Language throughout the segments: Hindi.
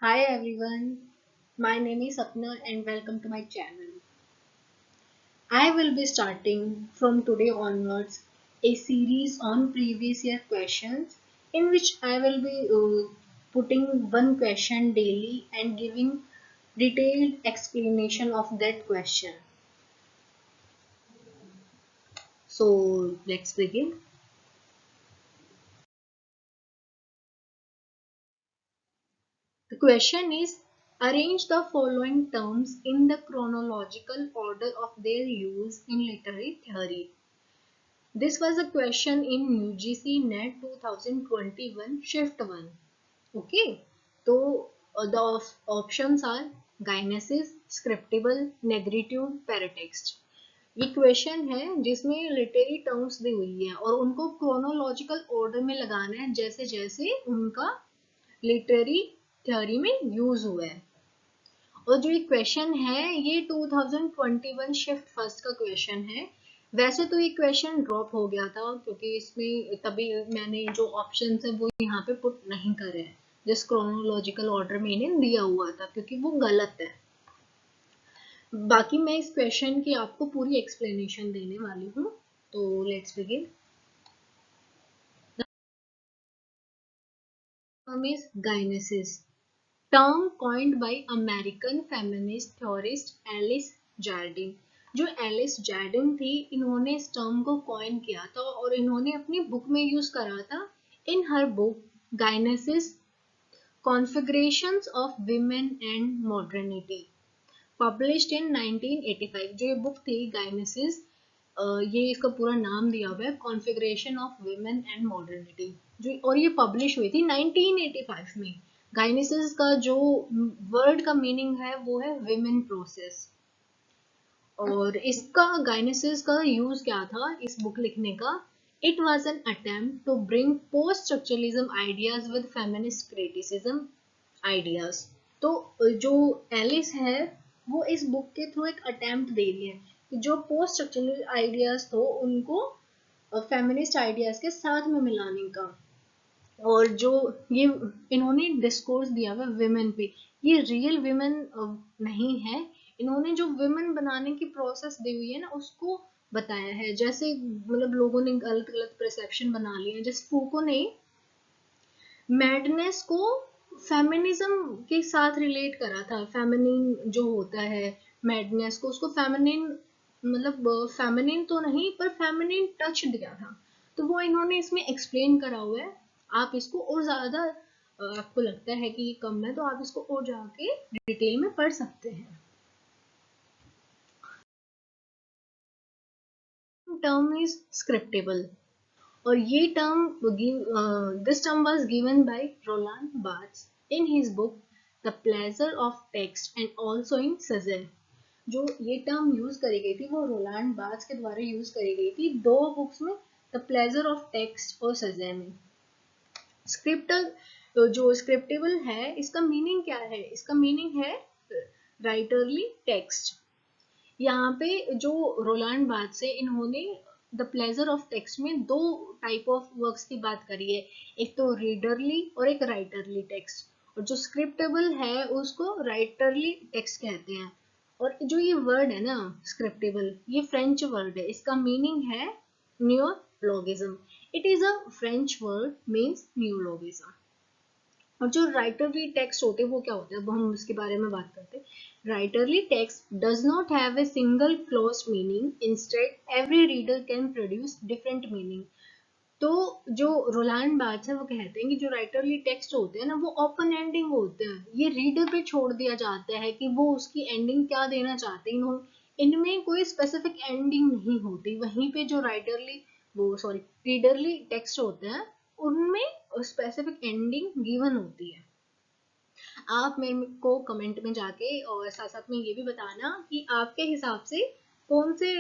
Hi everyone, my name is Sapna and welcome to my channel. I will be starting from today onwards a series on previous year questions in which I will be putting one question daily and giving detailed explanation of that question. So let's begin. The question is arrange the following terms in the chronological order of their use in literary theory. This was a question in UGC NET 2021 Shift 1. Okay, so the options are gynesis, scriptable, negritude, paratext. ये क्वेश्चन है जिसमें लिटरेरी टर्म्स दी हुई है और उनको क्रोनोलॉजिकल ऑर्डर में लगाना है जैसे जैसे उनका लिटरेरी थ्योरी में यूज हुआ है। और जो ये क्वेश्चन है ये 2021 शिफ्ट फर्स्ट का क्वेश्चन है। वैसे तो ये क्वेश्चन ड्रॉप हो गया था क्योंकि इसमें तभी मैंने जो ऑप्शन है वो यहाँ पे पुट नहीं करे हैं जिस क्रोनोलॉजिकल ऑर्डर में इन्हें दिया हुआ था क्योंकि वो गलत है। बाकी मैं इस क्वेश्चन की आपको पूरी एक्सप्लेनेशन देने वाली हूँ। तो let's begin. Term is gynesis. Term coined by American feminist theorist Alice Jardine. जो एलिस जार्डिन थी इन्होंने इस टर्म को कॉइन किया था और इन्होंने अपनी बुक में यूज करा था in her book Gynesis Configurations of Women and Modernity published in 1985। जो ये बुक थी गाइनेसिस, ये इसका पूरा नाम दिया हुआ है configuration of Women and modernity जो और ये पब्लिश हुई थी 1985 में। गाइनेसिस का जो वर्ड का मीनिंग है वो है विमेन प्रोसेस और इसका गाइनेसिस का यूज क्या था इस बुक लिखने का। It was an attempt to bring post structuralism ideas with feminist criticism ideas. तो जो एलिस है वो इस बुक के थ्रू एक अटेम्प्ट दे रही है कि जो पोस्ट स्ट्रक्चरल आइडियाज तो उनको फेमिनिस्ट आइडियाज के साथ में मिलाने का। और जो ये इन्होंने डिस्कोर्स दिया हुआ विमेन पे, ये रियल विमेन नहीं है। इन्होंने जो विमेन बनाने की प्रोसेस दी हुई है ना उसको बताया है। जैसे मतलब लोगों ने गलत गलत परसेप्शन बना लिए हैं। जैसे फूको ने मैडनेस को फेमिनिज्म के साथ रिलेट करा था। फेमिनिन जो होता है मैडनेस को उसको फेमिनिन मतलब फेमिनिन तो नहीं पर फेमिनिन टच दिया था। तो वो इन्होंने इसमें एक्सप्लेन करा हुआ है। आप इसको और ज्यादा आपको लगता है कि ये कम है तो आप इसको और जाके डिटेल में पढ़ सकते हैं। टर्म इज स्क्रिप्टेबल और ये term this term was given by Roland Barthes in his book the Pleasure of Text and also in सजेल। जो ये टर्म यूज करी गई थी वो रोलांड बार्ट्स के द्वारा यूज करी गई थी दो बुक्स में, द प्लेजर ऑफ टेक्स्ट और सजे में। स्क्रिप्टल तो जो स्क्रिप्टेबल है इसका मीनिंग क्या है, इसका मीनिंग है राइटरली टेक्स्ट। यहाँ पे जो रोलांड बार्ट्स से इन्होंने द प्लेजर ऑफ टेक्स्ट में दो टाइप ऑफ वर्क्स की बात करी है, एक तो रीडरली और एक राइटरली टेक्स्ट। और जो स्क्रिप्टेबल है उसको राइटरली टेक्स्ट कहते हैं। और जो ये वर्ड है ना स्क्रिप्टेबल, ये फ्रेंच वर्ड है, इसका मीनिंग है neologism. It is a French word means neologism. और जो राइटरली टेक्स्ट होते हैं वो क्या होता है, अब हम उसके बारे में बात करते हैं। Writerly text does not have a single closed meaning, instead every reader can produce different meaning. तो जो रोलांड बार्ट्स है वो कहते हैं कि जो राइटरली टेक्स्ट होते हैं ना वो ओपन एंडिंग होते हैं। ये रीडर पे छोड़ दिया जाता है कि वो उसकी एंडिंग क्या देना चाहते हैं। इनमें कोई स्पेसिफिक एंडिंग नहीं होती। वहीं पे जो राइटरली वो सॉरी रीडरली टेक्स्ट होते हैं उनमें स्पेसिफिक एंडिंग गिवन होती है। आप मेरे को कमेंट में जाके और साथ साथ में ये भी बताना कि आपके हिसाब से कौन से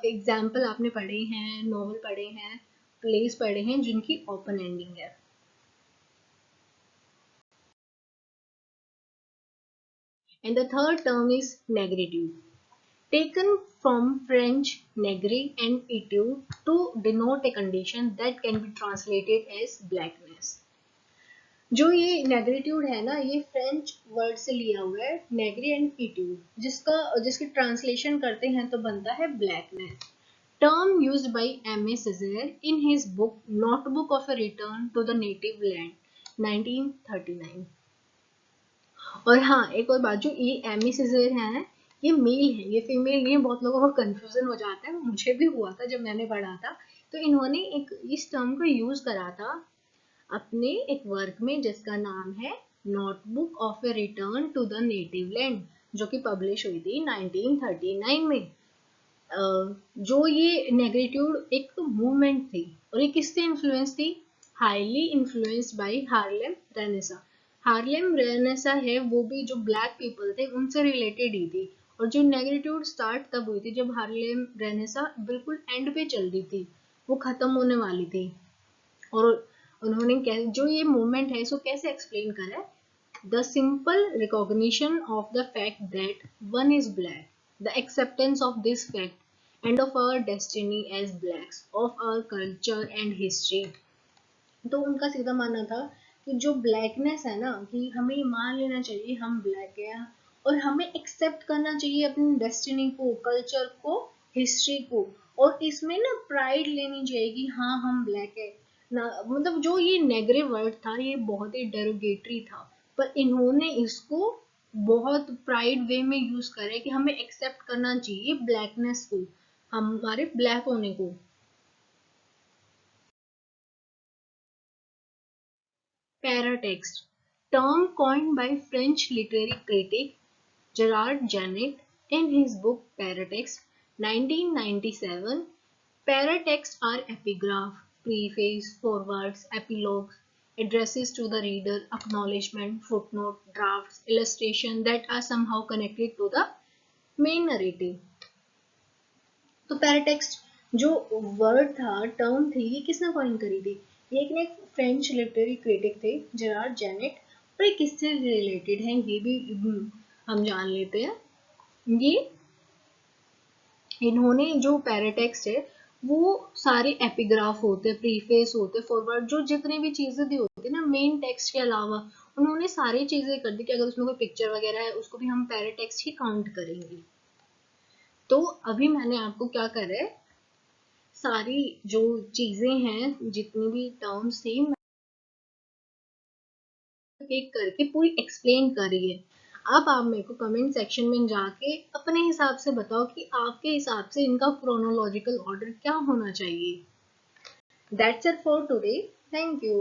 एग्जाम्पल आपने पढ़े हैं, नॉवल पढ़े हैं, प्लेस पढ़े हैं जिनकी ओपन एंडिंग है। And the third term is negative, taken from French negre and etude to denote a condition that can be translated as blackness. जो ये नेग्रीट्यूड है ना, ये फ्रेंच वर्ड से लिया हुआ है, नेग्री एंड इट्यूड, जिसकी ट्रांसलेशन करते हैं तो बनता है blackness. Term used by Aimé. Césaire in his book notebook of a return to the native land 1939। और हाँ, एक और बात, जो ये एमी सिज़र है, ये मेल है, ये फीमेल नहीं है। बहुत लोगों को कंफ्यूजन हो जाता है, मुझे भी हुआ था जब मैंने पढ़ा था। तो इन्होंने एक इस टर्म को यूज करा था अपने एक वर्क में जिसका नाम है notebook of a return to the native land, जो कि पब्लिश हुई थी 1939 में। जो ये नेग्रीट्यूड एक मूवमेंट थी, और ये किससे इन्फ्लुएंस थी? Highly influenced by Harlem Renaissance. Harlem Renaissance है वो भी जो ब्लैक पीपल थे उनसे रिलेटेड ही थी। और जो नेग्रीट्यूड स्टार्ट तब हुई थी जब हार्लेम रेनेसा बिल्कुल एंड पे चल रही थी, वो खत्म होने वाली थी। और उन्होंने जो ये मूवमेंट है इसको कैसे एक्सप्लेन करा है? The simple recognition of the fact that one is black, the acceptance of this fact, and of our destiny as blacks, of our culture and history। तो उनका सीधा मानना था कि जो ब्लैकनेस है ना, कि हमें मान लेना चाहिए हम ब्लैक हैं, और हमें एक्सेप्ट करना चाहिए अपनी डेस्टिनी को, कल्चर को, हिस्ट्री को, और इसमें ना प्राइड लेनी चाहिए कि हाँ हम ब्लैक है ना। मतलब जो ये नेगेटिव वर्ड था ये बहुत ही डेरोगेटरी था, पर इन्होंने इसको बहुत प्राइड वे में यूज करे कि हमें एक्सेप्ट करना चाहिए ब्लैकनेस को, हमारे ब्लैक होने को। Paratext, term coined by French literary critic Gerard Janet in his book Paratext 1997. Paratexts are epigraph, preface, forewords, epilogues, addresses to the reader, acknowledgement, footnote, drafts, illustration that are somehow connected to the main narrative। तो पैराटेक्स्ट जो वर्ड था, टर्म थी, ये किसने कॉइन करी थी? ये एक फ्रेंच लिटरेरी क्रिटिक थे, जेरार्ड जेनेट। और ये किससे रिलेटेड है ये भी हम जान लेते हैं। ये इन्होंने जो पैराटेक्स्ट है वो सारे एपिग्राफ होते, प्रीफेस होते, फॉरवर्ड, जो जितनी भी चीजें दी होती है ना मेन टेक्स्ट के अलावा, उन्होंने सारी चीजें कर दी कि अगर उसमें कोई पिक्चर वगैरह है उसको भी हम पैराटेक्स्ट ही काउंट करेंगे। तो अभी मैंने आपको क्या करा है, सारी जो चीजें हैं, जितनी भी टर्म्स थी, एक करके पूरी एक्सप्लेन करी है। अब आप मेरे को कमेंट सेक्शन में जाके अपने हिसाब से बताओ कि आपके हिसाब से इनका क्रोनोलॉजिकल ऑर्डर क्या होना चाहिए। That's it for today, thank you.